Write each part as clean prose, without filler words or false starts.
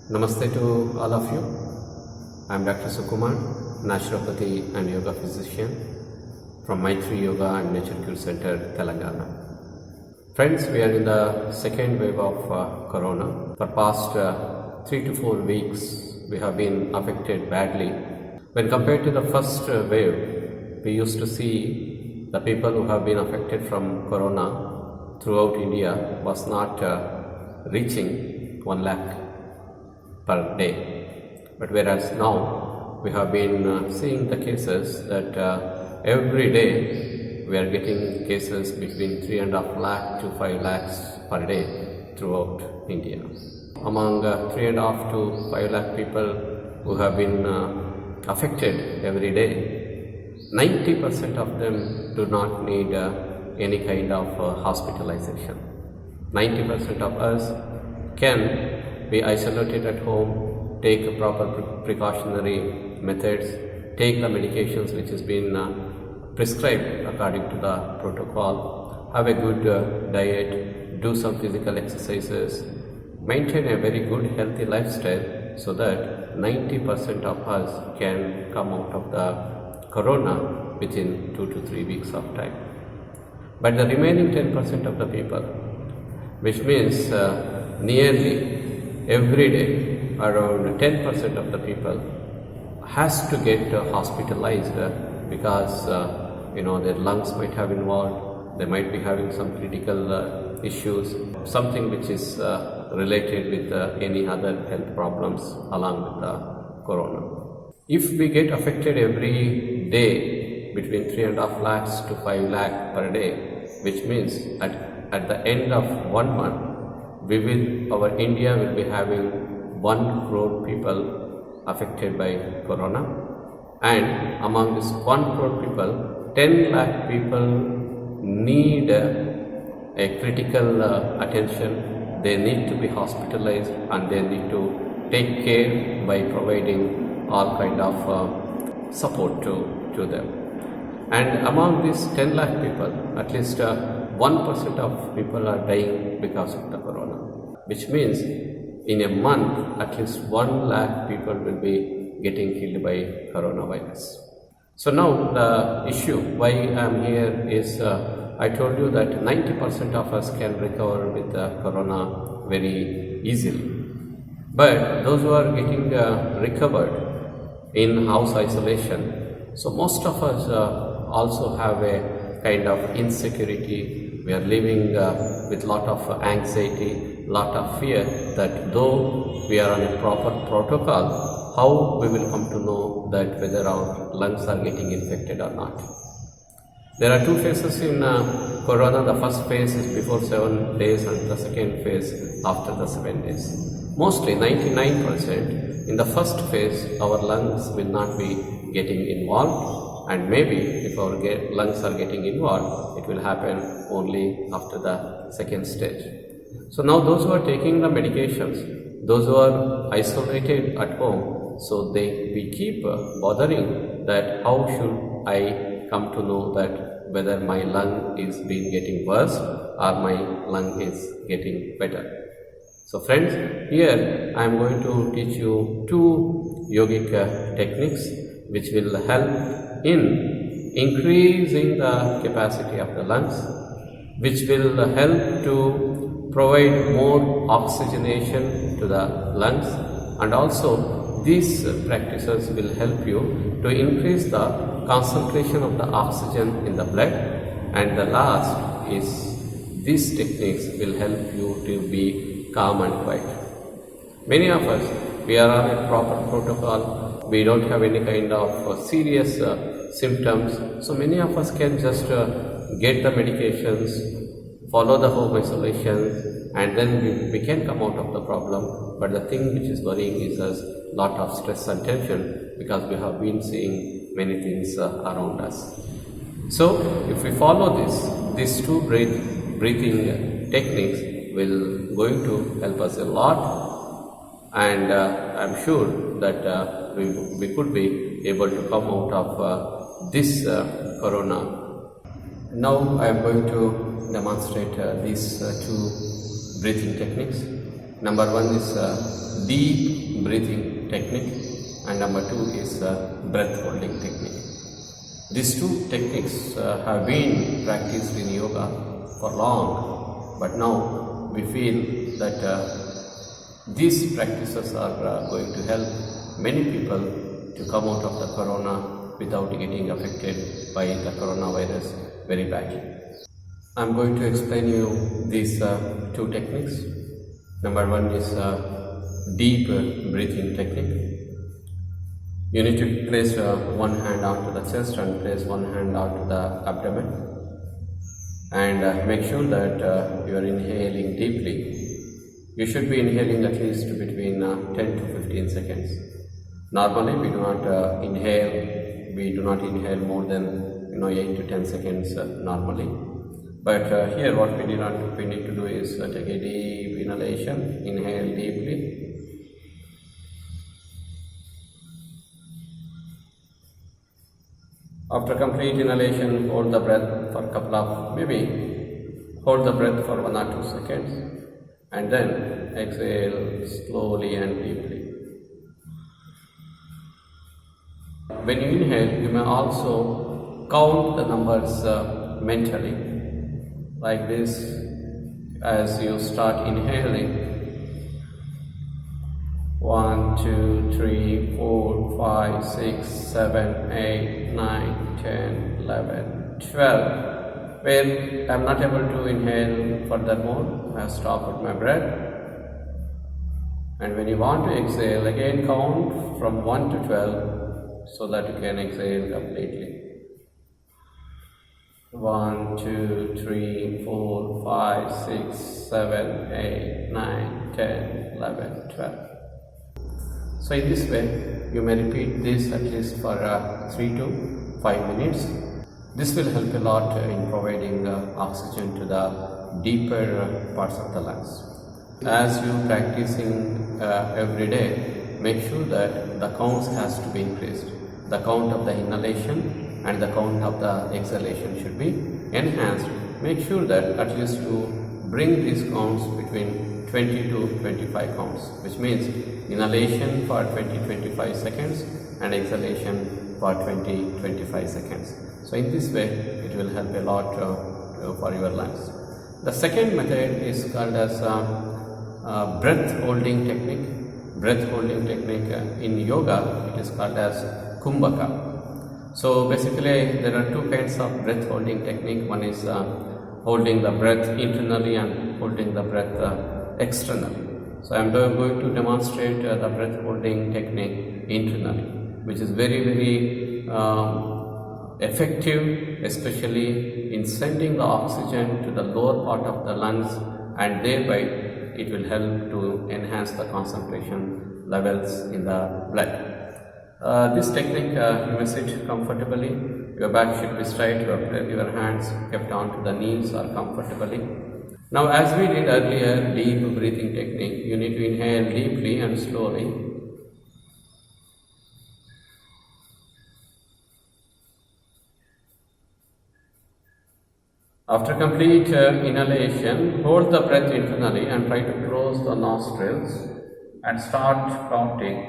Namaste to all of you. I am Dr. Sukumar, Naturopathy and Yoga Physician from Mythri Yoga and Nature Cure Center, Telangana. Friends, we are in the second wave of Corona. For past 3 to 4 weeks, we have been affected badly. When compared to the first wave, we used to see the people who have been affected from Corona throughout India was not reaching 1 lakh per day. But whereas now we have been seeing the cases that every day we are getting cases between 3.5 lakh to 5 lakhs per day throughout India. Among 3.5 to 5 lakh people who have been affected every day, 90% of them do not need any kind of hospitalization. 90% of us can be isolated at home, take proper precautionary methods, take the medications which has been prescribed according to the protocol, have a good diet, do some physical exercises, maintain a very good healthy lifestyle so that 90% of us can come out of the corona within 2 to 3 weeks of time. But the remaining 10% of the people, which means nearly every day around 10% of the people has to get hospitalized because their lungs might have involved, they might be having some critical issues, something which is related with any other health problems along with the corona. If we get affected every day between 3.5 lakhs to 5 lakh per day, which means at the end of 1 month, our India will be having 1 crore people affected by corona, and among this 1 crore people, 10 lakh people need a critical attention. They need to be hospitalized and they need to take care by providing all kind of support to them. And among these 10 lakh people, at least 1% of people are dying because of the corona, which means in a month at least 1 lakh people will be getting killed by coronavirus. So now the issue why I am here is I told you that 90% of us can recover with the corona very easily, but those who are getting recovered in house isolation, so most of us also have a kind of insecurity. We are living with lot of anxiety, lot of fear that though we are on a proper protocol, how we will come to know that whether our lungs are getting infected or not. There are 2 phases in corona. The first phase is before 7 days and the second phase after the 7 days. Mostly 99% in the first phase our lungs will not be getting involved, and maybe if our lungs are getting involved, it will happen only after the second stage. So now those who are taking the medications, those who are isolated at home, so we keep bothering that how should I come to know that whether my lung is getting worse or my lung is getting better. So friends, here I am going to teach you 2 yogic techniques which will help in increasing the capacity of the lungs, which will help to provide more oxygenation to the lungs, and also these practices will help you to increase the concentration of the oxygen in the blood, and the last is these techniques will help you to be calm and quiet. Many of us, we are on a proper protocol, we don't have any kind of serious symptoms, so many of us can just get the medications, follow the home isolation, and then we can come out of the problem. But the thing which is worrying is us lot of stress and tension, because we have been seeing many things around us. So if we follow these 2 breathing techniques will going to help us a lot, and I'm sure that we could be able to come out of this corona. Now I am going to demonstrate these 2 breathing techniques. Number one is deep breathing technique, and number two is breath holding technique. These two techniques have been practiced in yoga for long, but now we feel that these practices are going to help many people to come out of the corona without getting affected by the coronavirus very badly. I'm going to explain you these two techniques. Number one is deep breathing technique. You need to place one hand onto the chest and place one hand onto the abdomen, and make sure that you are inhaling deeply. You should be inhaling at least between 10 to 15 seconds. Normally we do not inhale more than 8 to 10 seconds normally. But here what we need to do is take a deep inhalation, inhale deeply. After complete inhalation, hold the breath for a couple of, hold the breath for 1 or 2 seconds, and then exhale slowly and deeply. When you inhale, you may also count the numbers mentally, like this. As you start inhaling, 1, 2, 3, 4, 5, 6, 7, 8, 9, 10, 11, 12. Where I am not able to inhale furthermore, I have stopped my breath. And when you want to exhale, again count from 1 to 12 so that you can exhale completely. 1, 2, 3, 4, 5, 6, 7, 8, 9, 10, 11, 12. So in this way, you may repeat this at least for 3 to 5 minutes. This will help a lot in providing oxygen to the deeper parts of the lungs. As you practicing every day, make sure that the counts has to be increased. The count of the inhalation and the count of the exhalation should be enhanced. Make sure that at least you bring these counts between 20 to 25 counts, which means inhalation for 20-25 seconds and exhalation for 20-25 seconds. So in this way, it will help a lot for your lungs. The second method is called as breath holding technique. Breath holding technique in yoga, it is called as kumbhaka. So basically, there are two kinds of breath holding technique. One is holding the breath internally and holding the breath externally. So I am going to demonstrate the breath holding technique internally, which is very effective, especially in sending the oxygen to the lower part of the lungs, and thereby it will help to enhance the concentration levels in the blood. This technique, you may sit comfortably. Your back should be straight, your hands kept onto the knees or comfortably. Now, as we did earlier, deep breathing technique, you need to inhale deeply and slowly. After complete inhalation, hold the breath internally and try to close the nostrils and start counting.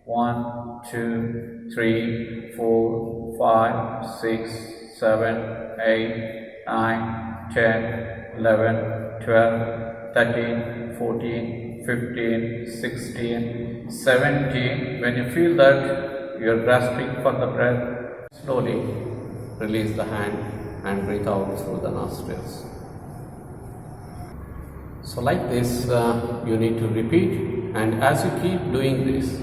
1, 2, 3, 4, 5, 6, 7, 8, 9, 10, 11, 12, 13, 14, 15, 16, 17. When you feel that you are grasping for the breath, slowly release the hand and breathe out through the nostrils. So like this, you need to repeat, and as you keep doing this,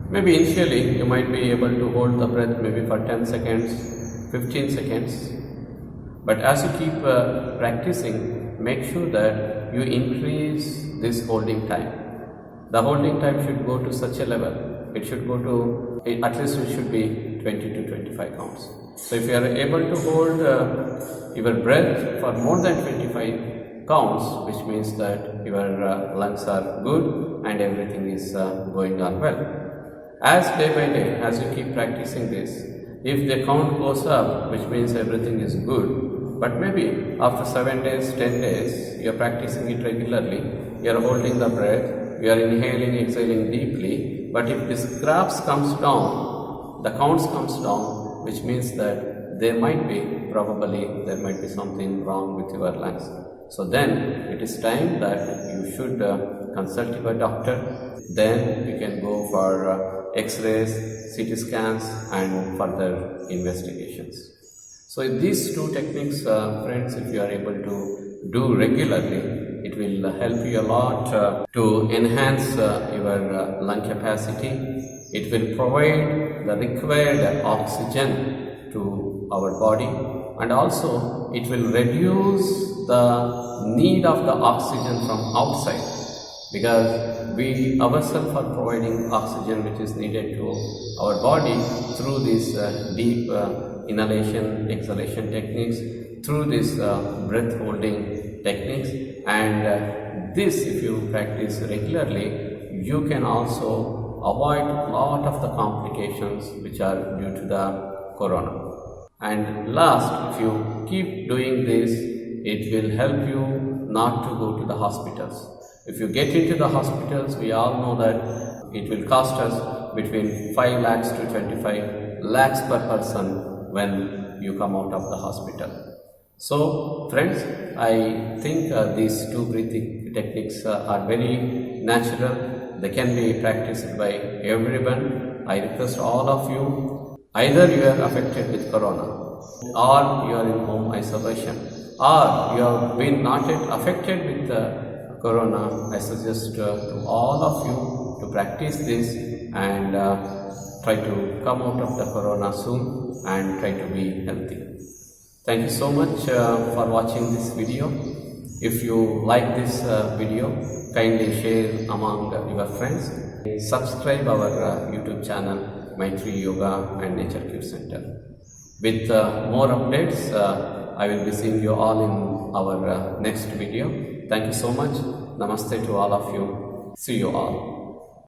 maybe initially you might be able to hold the breath maybe for 10 seconds, 15 seconds, but as you keep practicing, make sure that you increase this holding time. The holding time should go to such a level, it should go to, at least it should be 20 to 25 counts. So if you are able to hold your breath for more than 25 counts, which means that your lungs are good and everything is going on well. As day by day, as you keep practicing this, if the count goes up, which means everything is good, but maybe after 7 days, 10 days, you are practicing it regularly, we are holding the breath, we are inhaling, exhaling deeply, but if this graph comes down, the counts comes down, which means that there might be something wrong with your lungs. So then it is time that you should consult your doctor. Then you can go for X-rays, CT scans and further investigations. So these two techniques, friends, if you are able to do regularly, it will help you a lot to enhance your lung capacity. It will provide the required oxygen to our body, and also it will reduce the need of the oxygen from outside, because we ourselves are providing oxygen which is needed to our body through these deep inhalation, exhalation techniques, through this breath holding techniques, and this, if you practice regularly, you can also avoid a lot of the complications which are due to the corona. And last, if you keep doing this, it will help you not to go to the hospitals. If you get into the hospitals, we all know that it will cost us between 5 lakhs to 25 lakhs per person when you come out of the hospital. So friends, I think these two breathing techniques are very natural. They can be practiced by everyone. I request all of you, either you are affected with corona, or you are in home isolation, or you have been not yet affected with corona, I suggest to all of you to practice this and try to come out of the corona soon and try to be healthy. Thank you so much for watching this video. If you like this video, kindly share among your friends. Subscribe our YouTube channel, Mythri Yoga and Nature Cure Center. With more updates, I will be seeing you all in our next video. Thank you so much. Namaste to all of you. See you all.